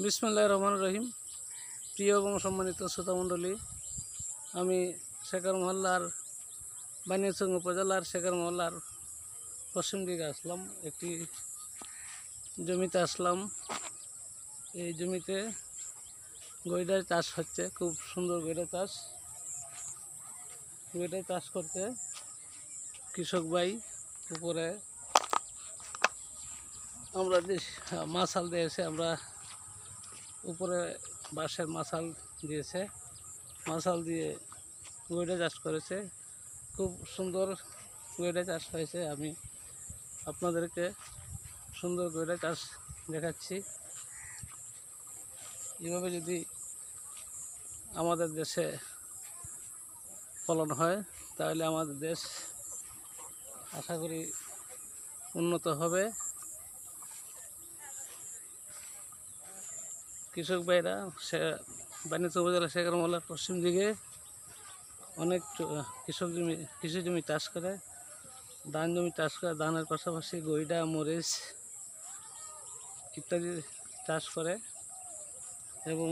বিসমিল্লাহির রহমানির রহিম। প্রিয় এবং সম্মানিত শ্রোতামণ্ডলী, আমি শেখার মহল্লার বানিয়াচং উপজেলার শেখার মহল্লার পশ্চিম দিকে আসলাম। একটি জমিতে আসলাম। এই জমিতে গইডা চাষ হচ্ছে, খুব সুন্দর গইডা চাষ। গইডা চাষ করতে কৃষক ভাই উপরে আমরা যে মাছাল দিয়েছে, আমরা উপরে বাঁশের মাছাল দিয়েছে, মাছাল দিয়ে গইডা চাষ করেছে। খুব সুন্দর গইডা চাষ হয়েছে। আমি আপনাদেরকে সুন্দর গইডা চাষ দেখাচ্ছি। এভাবে যদি আমাদের দেশে ফলন হয় তাহলে আমাদের দেশ আশা করি উন্নত হবে। কৃষক ভাইরা বানিয়াচং উপজেলা শেখার মহল্লার পশ্চিম দিকে অনেক কৃষি জমি চাষ করে, ধান জমি চাষ করে, ধানের পাশাপাশি গইডা, মরিচ ইত্যাদি চাষ করে। এবং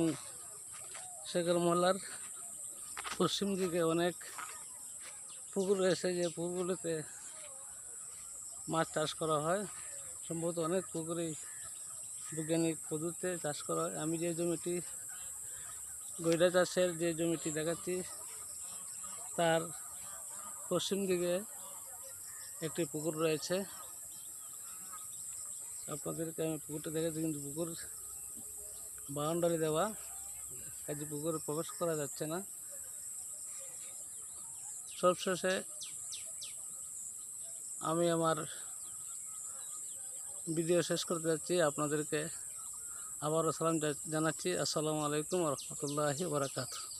শেখার মহল্লার পশ্চিম দিকে অনেক পুকুর রয়েছে, যে পুকুরগুলোতে মাছ চাষ করা হয়। সম্ভবত অনেক পুকুরেই বৈজ্ঞানিক পদ্ধতিতে চাষ করা হয়। আমি যে জমিটি গইডা চাষের যে জমিটি দেখাচ্ছি, তার পশ্চিম দিকে একটি পুকুর রয়েছে। আপনাদেরকে আমি পুকুরটা দেখাচ্ছি, কিন্তু পুকুর বাউন্ডারি দেওয়া, কাজে পুকুরে প্রবেশ করা যাচ্ছে না। সবশেষে আমি আমার ভিডিও শেষ করতে যাচ্ছি। আপনাদেরকে আবারও সালাম জানাচ্ছি। আসসালামু আলাইকুম ওয়া রাহমাতুল্লাহি ওয়া বারাকাতুহু।